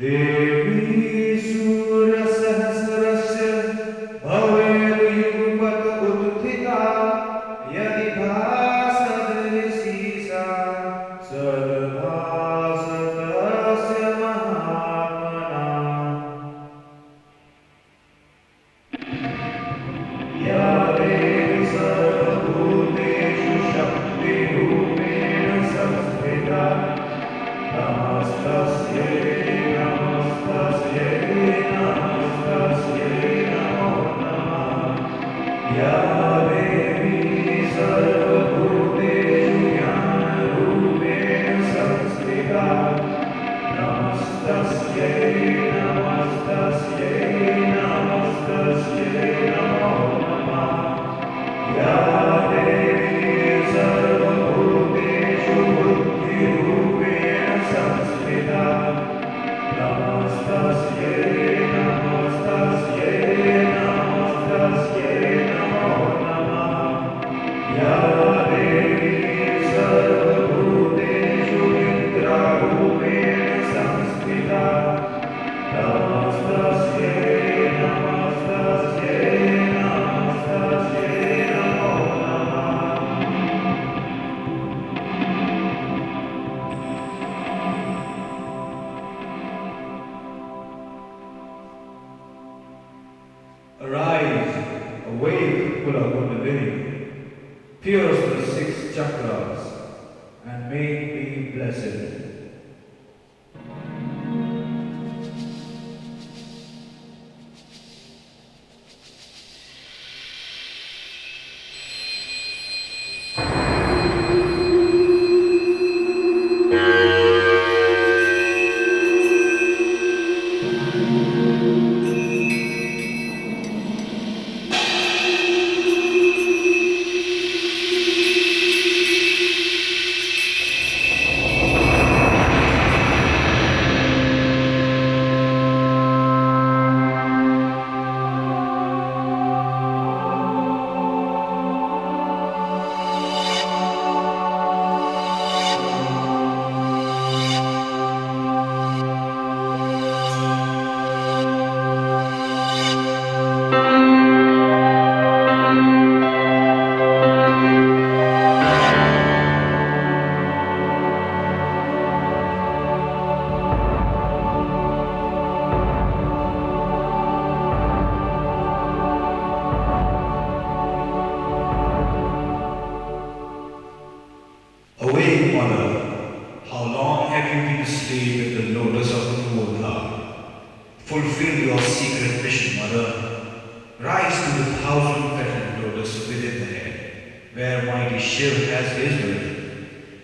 देवी सूर्यसहस्रस्य भवेयुगपत उत्थिता यदि भासदृशी सा सद्भासतस्य महात्मना या देवी सर्वभूतेषु शक्तिरूपेण संस्थिता नमस्तस्यै नमस्तस्यै नमस्तस्यै नमो नमः या देवी सर्वभूतेषु ज्ञानरूपेण संस्थिता नमस्तस्यै नमस्तस्यै नमस्तस्यै नमो नमः या देवी सर्वभूतेषु बुद्धिरूपेण संस्थिता नमस्तस्यै नमस्तस्यै नमस्तस्यै नमो नमः या देवी सर्वभूतेषु निद्रारूपेण संस्थिता नमस्तस्यै नमस्तस्यै नमस्तस्यै नमो नमः Arise, awake, Kula Kundalini, pierce the six chakras, and make me blessed. Awake, mother, how long have you been asleep in the lotus of the Buddha? Fulfill your secret mission, mother. Rise to the 1,000-petaled lotus within the head, where mighty Shiv has his will,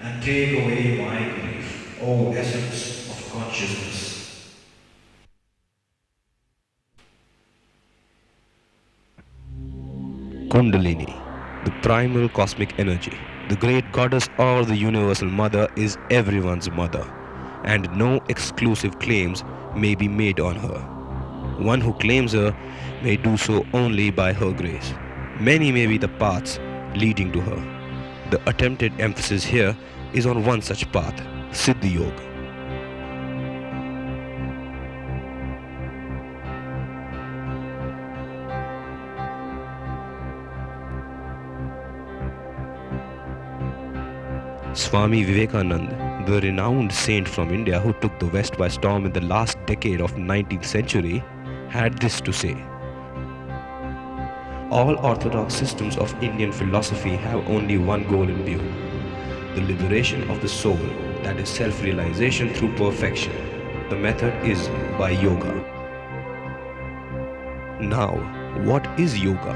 and take away my grief, O essence of consciousness. Kundalini, the primal cosmic energy, the great goddess or the universal mother is everyone's mother, and no exclusive claims may be made on her. One who claims her may do so only by her grace. Many may be the paths leading to her. The attempted emphasis here is on one such path, Siddhi Yoga. Swami Vivekananda, the renowned saint from India who took the West by storm in the last decade of 19th century, had this to say. All orthodox systems of Indian philosophy have only one goal in view, the liberation of the soul, that is self-realization through perfection. The method is by yoga. Now, what is yoga?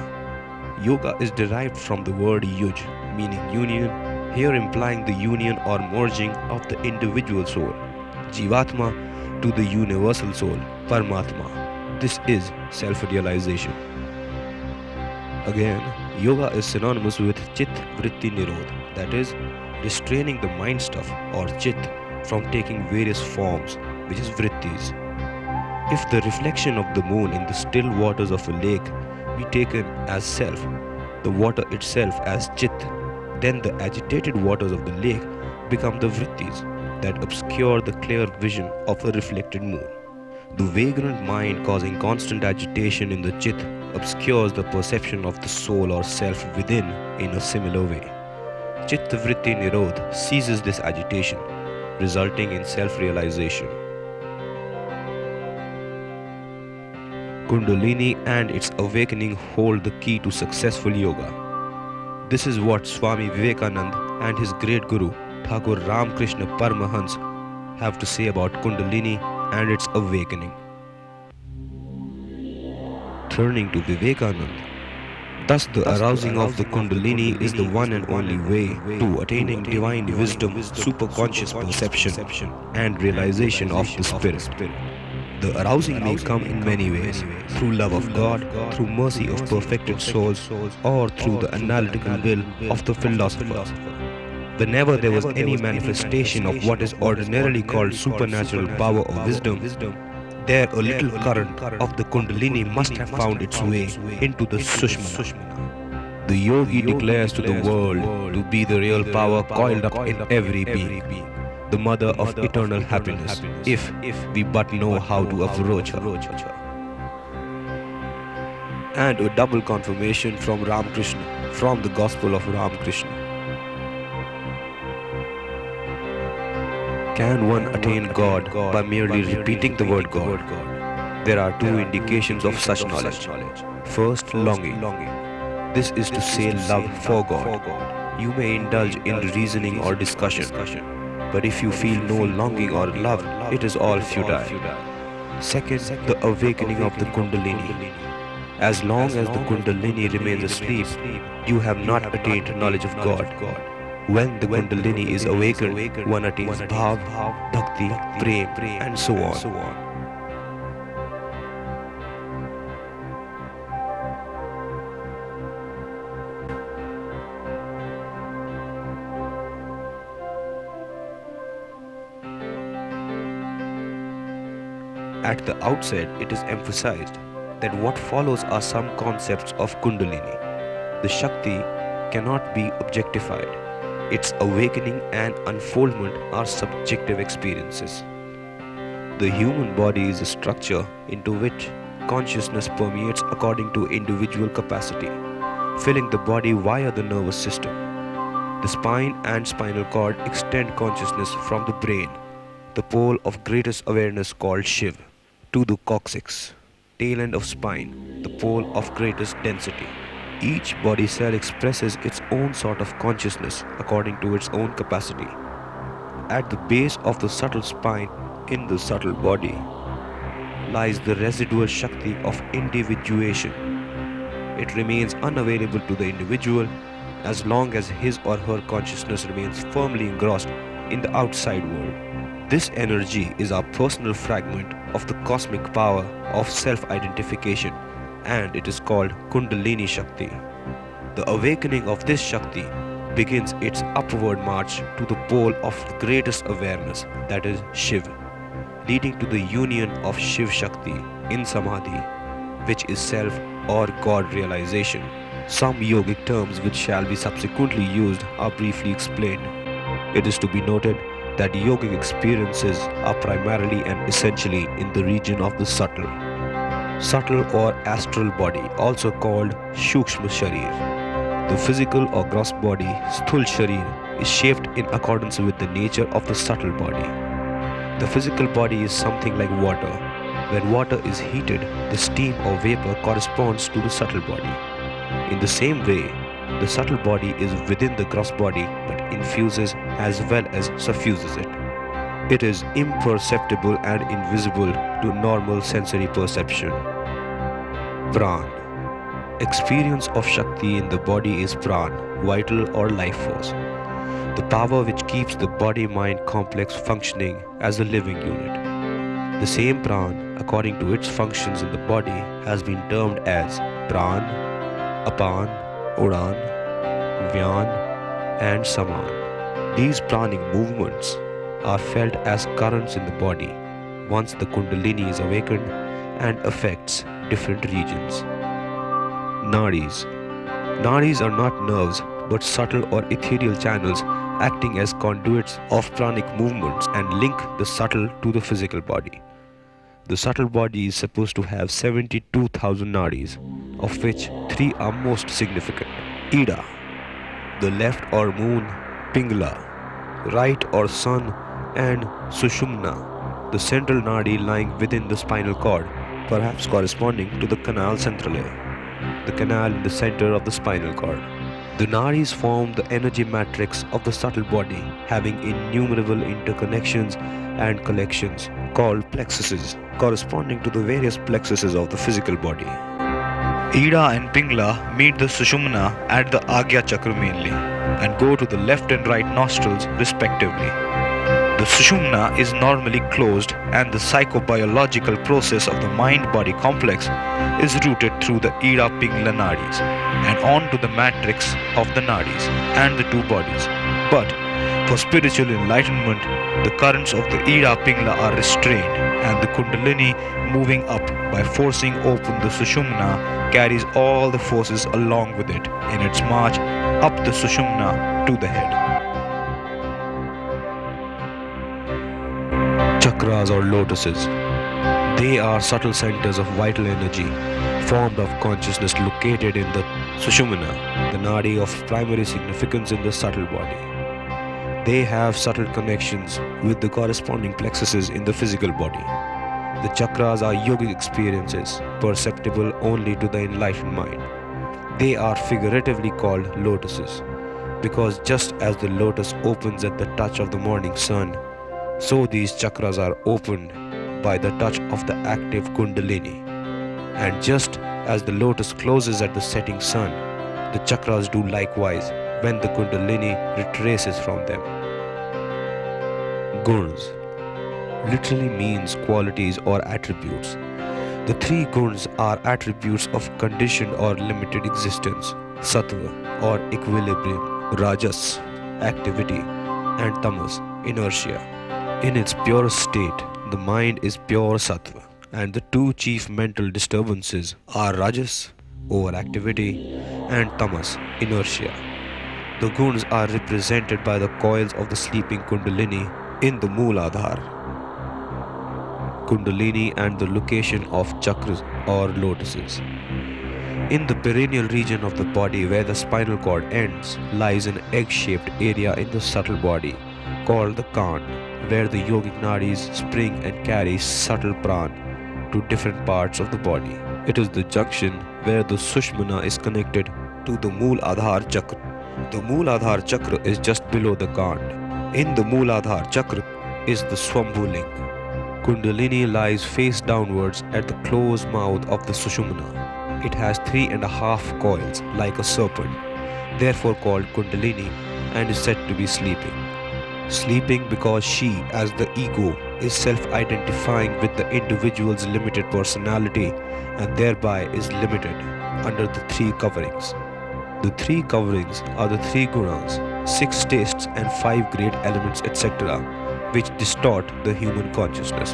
Yoga is derived from the word yuj, meaning union, here implying the union or merging of the individual soul, Jivatma, to the universal soul, Paramatma. This is self-realization. Again, yoga is synonymous with Chit Vritti Nirodh, that is, restraining the mind stuff or Chit from taking various forms, which is Vrittis. If the reflection of the moon in the still waters of a lake be taken as self, the water itself as Chit, then the agitated waters of the lake become the Vrittis that obscure the clear vision of a reflected moon. The vagrant mind causing constant agitation in the chit obscures the perception of the soul or self within in a similar way. Chitta vritti nirodh ceases this agitation, resulting in self-realization. Kundalini and its awakening hold the key to successful yoga. This is what Swami Vivekananda and his great guru Thakur Ramakrishna Paramahans have to say about Kundalini and its awakening. Turning to Vivekananda, thus the arousing of the Kundalini is the one and only way to attaining divine wisdom, superconscious perception, and realization of the spirit. The arousing may come in many ways, through love of God, through mercy of perfected souls, or through the analytical will of the philosopher. Whenever there was any manifestation of what is ordinarily called supernatural power or wisdom, there a little current of the Kundalini must have found its way into the Sushmana. The yogi declares to the world to be the real power coiled up in every being, the mother of eternal happiness, if we but know how to approach her. And a double confirmation from Ramakrishna, from the Gospel of Ramakrishna. Can one attain God by merely repeating the word God? There are two indications of such knowledge. First, longing. This is to say love for God. You may indulge in reasoning or discussion, but if you feel no longing or love, it is all futile. Second, the awakening of the Kundalini. As long as the Kundalini remains asleep, you have not attained knowledge of God. When the Kundalini is awakened, one attains bhav, bhakti, prem, and so on. At the outset, it is emphasized that what follows are some concepts of Kundalini. The Shakti cannot be objectified. Its awakening and unfoldment are subjective experiences. The human body is a structure into which consciousness permeates according to individual capacity, filling the body via the nervous system. The spine and spinal cord extend consciousness from the brain, the pole of greatest awareness called Shiv, to the coccyx, tail end of spine, the pole of greatest density. Each body cell expresses its own sort of consciousness according to its own capacity. At the base of the subtle spine, in the subtle body, lies the residual Shakti of individuation. It remains unavailable to the individual as long as his or her consciousness remains firmly engrossed in the outside world. This energy is our personal fragment of the cosmic power of self-identification, and it is called Kundalini Shakti. The awakening of this Shakti begins its upward march to the pole of greatest awareness, that is Shiv, leading to the union of Shiv Shakti in Samadhi, which is self or God realization. Some yogic terms which shall be subsequently used are briefly explained. It is to be noted that yogic experiences are primarily and essentially in the region of the subtle or astral body, also called Shukshma Sharir. The physical or gross body, Sthul Sharir, is shaped in accordance with the nature of the subtle body. The physical body is something like water. When water is heated, the steam or vapor corresponds to the subtle body. In the same way, the subtle body is within the gross body but infuses as well as suffuses it. It is imperceptible and invisible to normal sensory perception. Pran. Experience of Shakti in the body is Pran, vital or life force. The power which keeps the body-mind complex functioning as a living unit. The same Pran, according to its functions in the body, has been termed as Pran, Apan, Udan, Vyan, and Saman. These pranic movements are felt as currents in the body once the Kundalini is awakened and affects different regions. Nadis. Nadis are not nerves but subtle or ethereal channels acting as conduits of pranic movements and link the subtle to the physical body. The subtle body is supposed to have 72,000 nadis, of which 3 are most significant. Ida, the left or moon, Pingala, right or sun, and Sushumna, the central nadi lying within the spinal cord, perhaps corresponding to the canal centrale, the canal in the center of the spinal cord. The nadis form the energy matrix of the subtle body, having innumerable interconnections and collections called plexuses, corresponding to the various plexuses of the physical body. Ida and Pingala meet the Sushumna at the Agya Chakra mainly and go to the left and right nostrils respectively. The Sushumna is normally closed and the psychobiological process of the mind-body complex is routed through the Ida Pingala nadis and on to the matrix of the nadis and the two bodies. But for spiritual enlightenment, the currents of the Ida Pingala are restrained and the Kundalini moving up by forcing open the Sushumna carries all the forces along with it in its march up the Sushumna to the head. Chakras or lotuses. They are subtle centers of vital energy, formed of consciousness located in the Sushumna, the nadi of primary significance in the subtle body. They have subtle connections with the corresponding plexuses in the physical body. The chakras are yogic experiences, perceptible only to the enlightened mind. They are figuratively called lotuses, because just as the lotus opens at the touch of the morning sun, so these chakras are opened by the touch of the active Kundalini. And just as the lotus closes at the setting sun, the chakras do likewise when the Kundalini retraces from them. Guns literally means qualities or attributes. The 3 guns are attributes of conditioned or limited existence: sattva or equilibrium, rajas, activity, and tamas, inertia. In its purest state, the mind is pure sattva, and the 2 chief mental disturbances are rajas, overactivity, and tamas, inertia. The guns are represented by the coils of the sleeping Kundalini in the Mooladhar. Kundalini and the location of chakras or lotuses. In the perineal region of the body where the spinal cord ends lies an egg-shaped area in the subtle body called the Kan, where the yogic nadis spring and carry subtle pran to different parts of the body. It is the junction where the Sushumna is connected to the Mooladhar Chakra. The Mooladhar Chakra is just below the Kan. In the Mooladhar Chakra is the Swambhu Ling. Kundalini lies face downwards at the closed mouth of the Sushumna. It has 3.5 coils like a serpent, therefore called Kundalini, and is said to be sleeping. Sleeping because she, as the ego, is self-identifying with the individual's limited personality and thereby is limited under the 3 coverings. The 3 coverings are the 3 gunas, 6 tastes and 5 great elements, etc., which distort the human consciousness.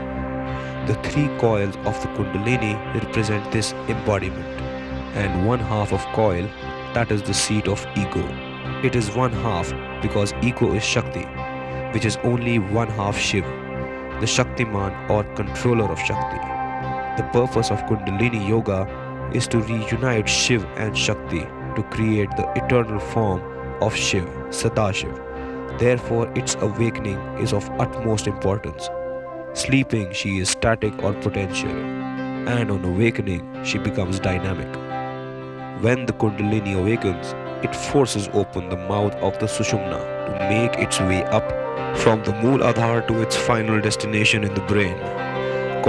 The 3 coils of the Kundalini represent this embodiment, and 1/2 of coil, that is the seat of ego. It is 1/2 because ego is Shakti, which is only 1/2 Shiv, the Shaktiman or controller of Shakti. The purpose of Kundalini Yoga is to reunite Shiv and Shakti to create the eternal form of Shiv, Sadashiv. Therefore, its awakening is of utmost importance. Sleeping, she is static or potential, and on awakening, she becomes dynamic. When the Kundalini awakens, it forces open the mouth of the Sushumna to make its way up from the Mooladhar to its final destination in the brain,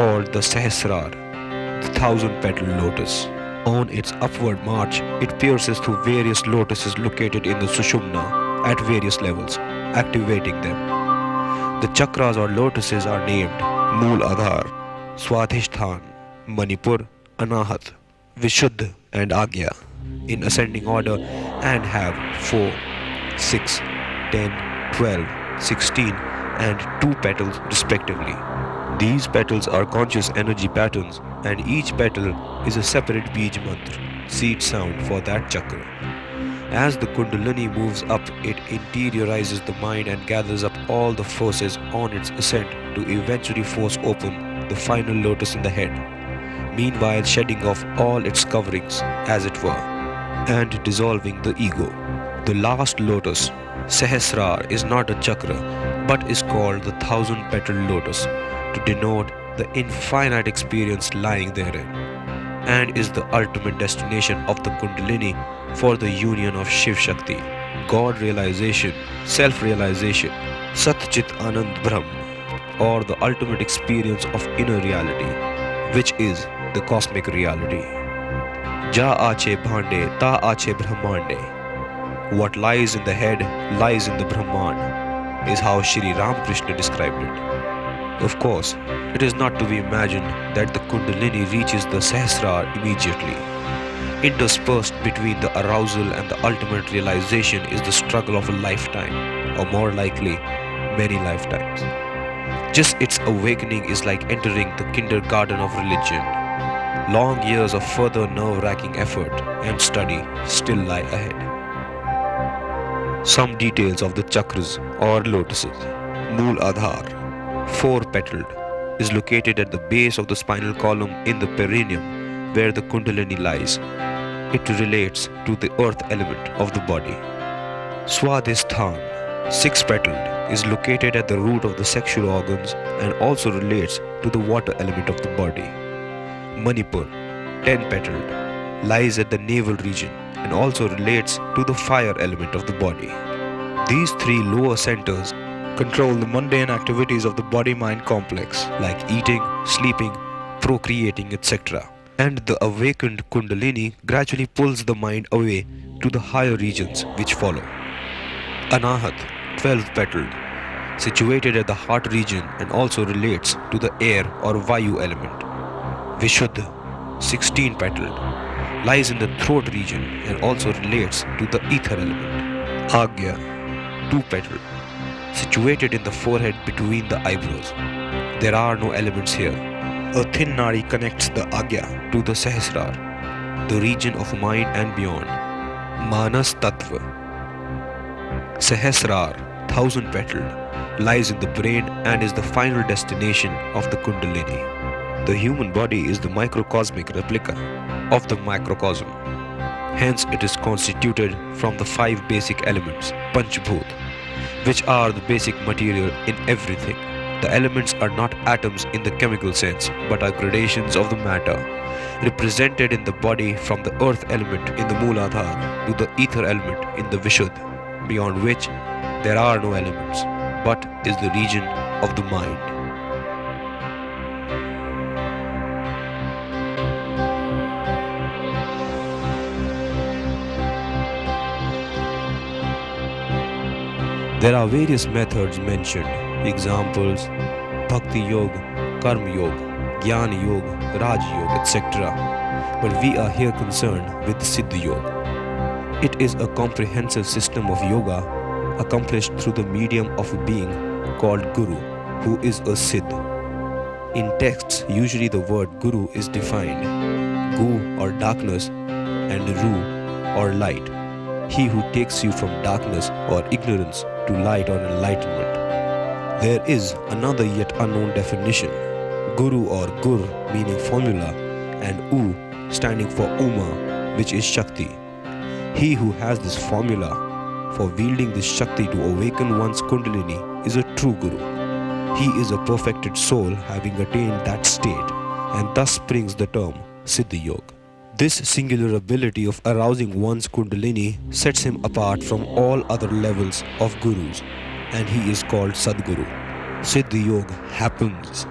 called the Sahasrar, the 1,000-petal lotus. On its upward march, it pierces through various lotuses located in the Sushumna at various levels, activating them. The chakras or lotuses are named Mooladhar, Swadhisthana, Manipur, Anahat, Vishuddha, and Agya in ascending order and have 4, 6, 10, 12, 16, and 2 petals respectively. These petals are conscious energy patterns, and each petal is a separate Bij mantra, seed sound for that chakra. As the Kundalini moves up, it interiorizes the mind and gathers up all the forces on its ascent to eventually force open the final lotus in the head, meanwhile shedding off all its coverings, as it were, and dissolving the ego. The last lotus, Sahasrar, is not a chakra but is called the thousand-petaled lotus to denote the infinite experience lying therein, and is the ultimate destination of the Kundalini for the union of Shiv Shakti, God realization, self realization, Sat Chit Anand Brahm, or the ultimate experience of inner reality, which is the cosmic reality. Ja ache bhande, ta ache brahmande. What lies in the head lies in the Brahman, is how Shri Ramakrishna described it. Of course, it is not to be imagined that the Kundalini reaches the Sahasrar immediately. Interspersed between the arousal and the ultimate realization is the struggle of a lifetime, or more likely, many lifetimes. Just its awakening is like entering the kindergarten of religion. Long years of further nerve-wracking effort and study still lie ahead. Some details of the chakras or lotuses. Mool Adhar, four-petaled, is located at the base of the spinal column in the perineum where the Kundalini lies. It relates to the earth element of the body. Swadhisthana, six-petaled, is located at the root of the sexual organs and also relates to the water element of the body. Manipur, 10-petaled, lies at the navel region and also relates to the fire element of the body. These three lower centers control the mundane activities of the body-mind complex like eating, sleeping, procreating, etc. And the awakened Kundalini gradually pulls the mind away to the higher regions which follow. Anahat, 12-petaled, situated at the heart region and also relates to the air or Vayu element. Vishuddha, 16-petaled, lies in the throat region and also relates to the ether element. Agya, 2-petaled, situated in the forehead between the eyebrows. There are no elements here. A thin nadi connects the Agya to the Sahasrar, the region of mind and beyond. Manas Tattva, Sahasrar, 1000-petaled, lies in the brain and is the final destination of the Kundalini. The human body is the microcosmic replica of the macrocosm. Hence it is constituted from the five basic elements, Panchbhut, which are the basic material in everything. The elements are not atoms in the chemical sense, but are gradations of the matter, represented in the body from the earth element in the Mooladhara to the ether element in the Vishuddha, beyond which there are no elements, but is the region of the mind. There are various methods mentioned, examples Bhakti Yoga, Karma Yoga, Jnana Yoga, Raj Yoga, etc. But we are here concerned with Siddha Yoga. It is a comprehensive system of yoga accomplished through the medium of a being called Guru, who is a Siddh. In texts, usually the word Guru is defined, Gu or darkness and Ru or light, he who takes you from darkness or ignorance to light or enlightenment. There is another yet unknown definition, Guru or Gur meaning formula and U standing for Uma, which is Shakti. He who has this formula for wielding this Shakti to awaken one's Kundalini is a true Guru. He is a perfected soul having attained that state, and thus springs the term Siddha Yoga. This singular ability of arousing one's Kundalini sets him apart from all other levels of Gurus, and he is called Sadguru. Siddha Yoga happens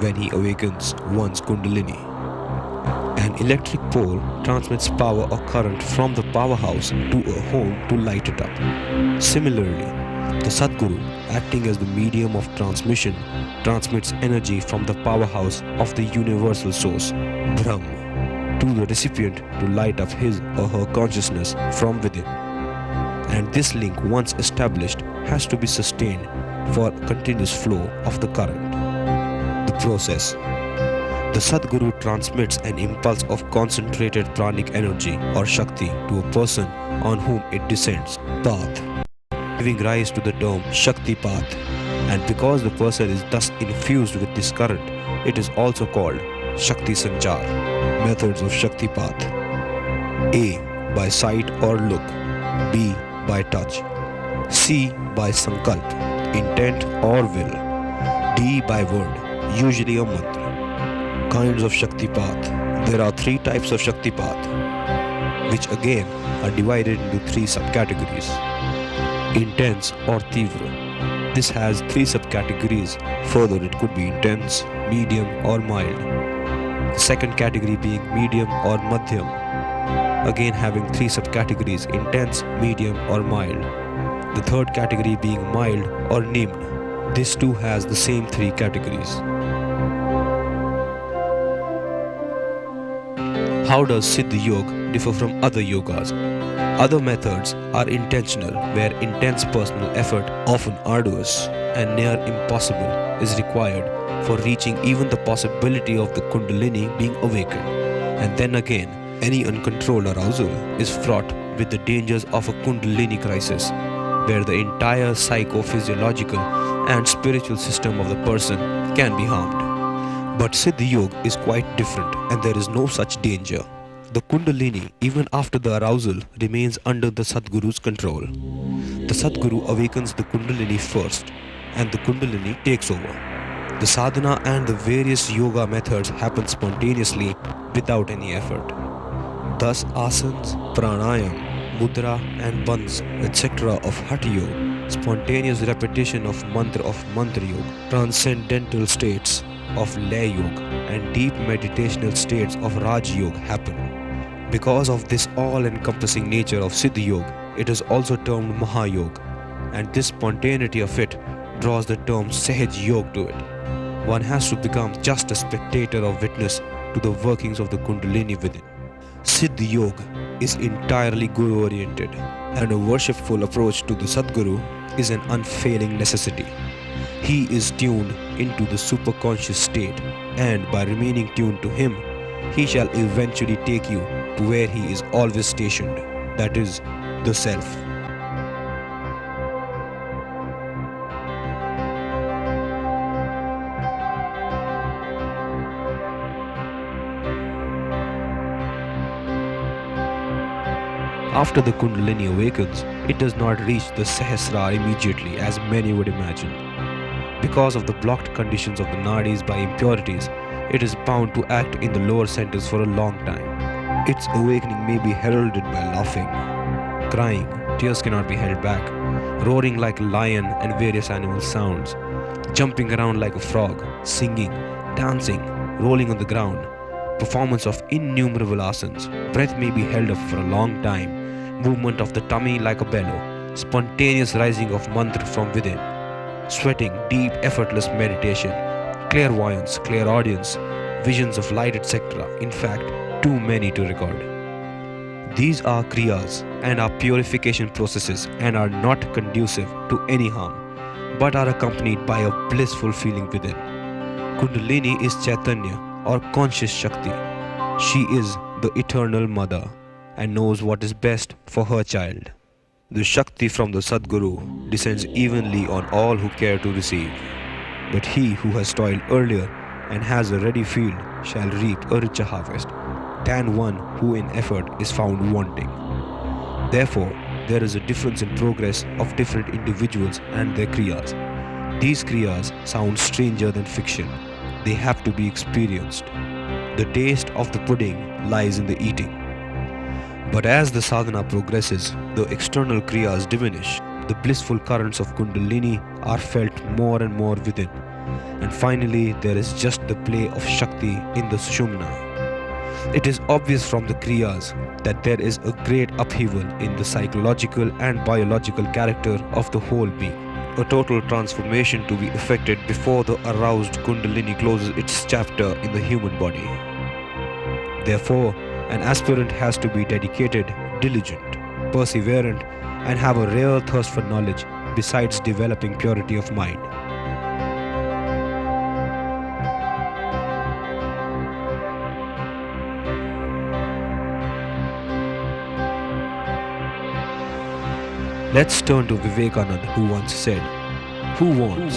when he awakens one's Kundalini. An electric pole transmits power or current from the powerhouse to a home to light it up. Similarly, the Sadguru, acting as the medium of transmission, transmits energy from the powerhouse of the universal source, Brahm, to the recipient to light up his or her consciousness from within. And this link, once established, has to be sustained for a continuous flow of the current. The process. The Sadguru transmits an impulse of concentrated pranic energy or Shakti to a person on whom it descends, path, giving rise to the term Shakti Path. And because the person is thus infused with this current, it is also called Shakti Sanchar. Methods of Shaktipat: A. By sight or look. B. By touch. C. By sankalp, intent or will. D. By word, usually a mantra. Kinds of Shaktipat. There are three types of Shaktipat, which again are divided into three subcategories. Intense or Tivra. This has three subcategories. Further, it could be intense, medium or mild. The second category being medium or Madhyam, again having three subcategories: intense, medium or mild. The third category being mild or Nimn. This too has the same three categories. How does Siddha Yoga differ from other yogas? Other methods are intentional, where intense personal effort, often arduous and near impossible, is required for reaching even the possibility of the Kundalini being awakened. And then again, any uncontrolled arousal is fraught with the dangers of a Kundalini crisis, where the entire psychophysiological and spiritual system of the person can be harmed. But Siddha Yoga is quite different, and there is no such danger. The Kundalini, even after the arousal, remains under the Sadguru's control. The Sadguru awakens the Kundalini first, and the Kundalini takes over. The sadhana and the various yoga methods happen spontaneously without any effort. Thus, asanas, pranayam, mudra and bandhs, etc. of Hatha Yoga, spontaneous repetition of mantra yoga, transcendental states of lay yoga, and deep meditational states of Raj Yoga happen. Because of this all-encompassing nature of Siddha Yoga, it is also termed Mahayoga, and this spontaneity of it draws the term Sahaj Yoga to it. One has to become just a spectator or witness to the workings of the Kundalini within. Siddha Yoga is entirely Guru-oriented, and a worshipful approach to the Sadguru is an unfailing necessity. He is tuned into the superconscious state, and by remaining tuned to him, he shall eventually take you to where he is always stationed, that is, the Self. After the Kundalini awakens, it does not reach the Sahasrara immediately as many would imagine. Because of the blocked conditions of the nadis by impurities, it is bound to act in the lower centers for a long time. Its awakening may be heralded by laughing, crying, tears cannot be held back, roaring like a lion and various animal sounds, jumping around like a frog, singing, dancing, rolling on the ground, performance of innumerable asanas, breath may be held up for a long time, movement of the tummy like a bellow, spontaneous rising of mantra from within, sweating, deep effortless meditation, clairvoyance, clairaudience, visions of light, etc. In fact, too many to record. These are kriyas and are purification processes and are not conducive to any harm, but are accompanied by a blissful feeling within. Kundalini is Chaitanya or conscious Shakti. She is the eternal mother and knows what is best for her child. The Shakti from the Sadguru descends evenly on all who care to receive. But he who has toiled earlier and has a ready field shall reap a richer harvest than one who in effort is found wanting. Therefore, there is a difference in progress of different individuals and their kriyas. These kriyas sound stranger than fiction. They have to be experienced. The taste of the pudding lies in the eating. But as the sadhana progresses, the external kriyas diminish. The blissful currents of Kundalini are felt more and more within. And finally, there is just the play of Shakti in the Sushumna. It is obvious from the kriyas that there is a great upheaval in the psychological and biological character of the whole being. A total transformation to be effected before the aroused Kundalini closes its chapter in the human body. Therefore, an aspirant has to be dedicated, diligent, perseverant, and have a rare thirst for knowledge besides developing purity of mind. Let's turn to Vivekananda, who once said, Who wants?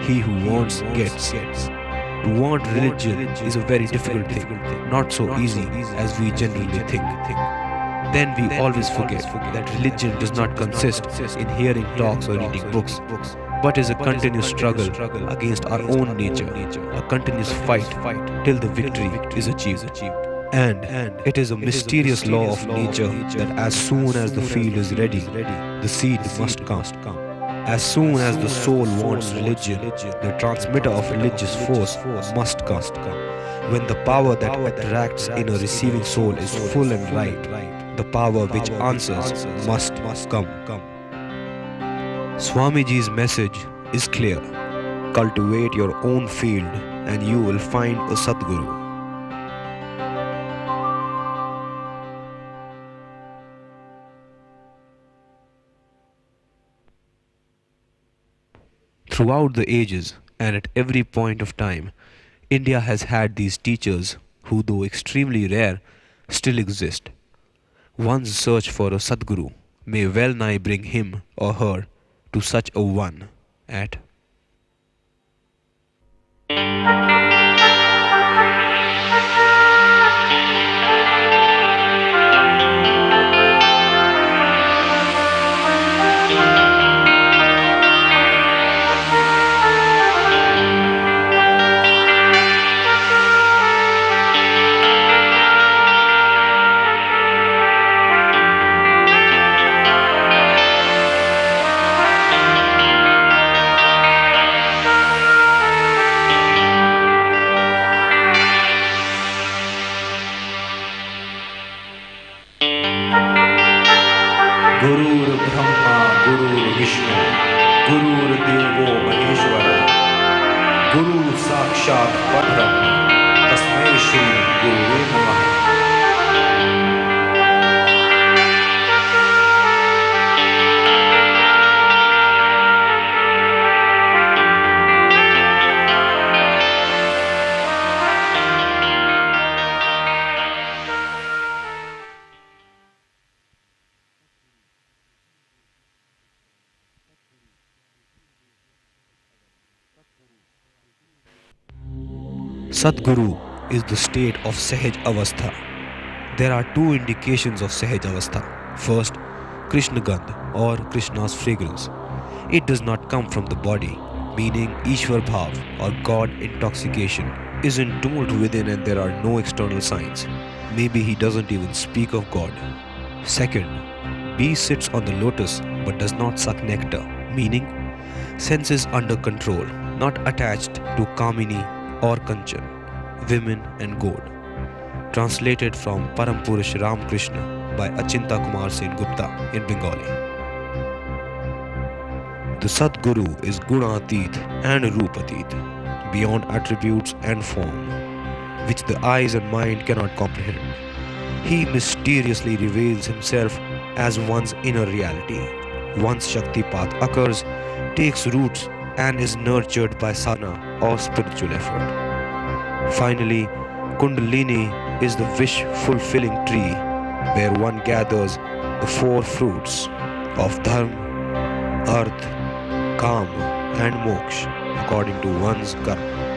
He who wants gets. To want religion is a very difficult thing, not so easy as we generally think. Then we always forget that religion does not consist in hearing talks or reading books, but is a continuous struggle against our own nature, a continuous fight till the victory is achieved. And it is a mysterious law of nature that as soon as the field is ready, the seed must come. As soon as the soul wants religion, the transmitter of religious force must come. When the power that attracts in a receiving soul is full and right, the power which answers must come. Swamiji's message is clear. Cultivate your own field and you will find a Sadguru. Throughout the ages and at every point of time, India has had these teachers who, though extremely rare, still exist. One's search for a Sadguru may well nigh bring him or her to such a one at Gurur Brahma, Gurur Vishnu, Gurur Devo Maheshwara, Guru Sakshat Parabrahma, Tasmai Shri Gurave Namaha. Sadguru is the state of Sahaj Avastha. There are two indications of Sahaj Avastha. First, Krishna Gandh or Krishna's fragrance. It does not come from the body, meaning Ishwar Bhav or God intoxication is entombed within and there are no external signs. Maybe he doesn't even speak of God. Second, bee sits on the lotus but does not suck nectar, meaning senses under control, not attached to Kamini or Kanchan, women and God. Translated from Param Purush Ram Krishna by Achinta Kumar Sen Gupta in Bengali. The Sadguru is Gunatit and Rupatit, beyond attributes and form, which the eyes and mind cannot comprehend. He mysteriously reveals himself as one's inner reality. Once Shaktipat occurs, takes roots and is nurtured by sadhana or spiritual effort. Finally, Kundalini is the wish-fulfilling tree where one gathers the four fruits of Dharma, Arth, Kam and Moksha according to one's karma.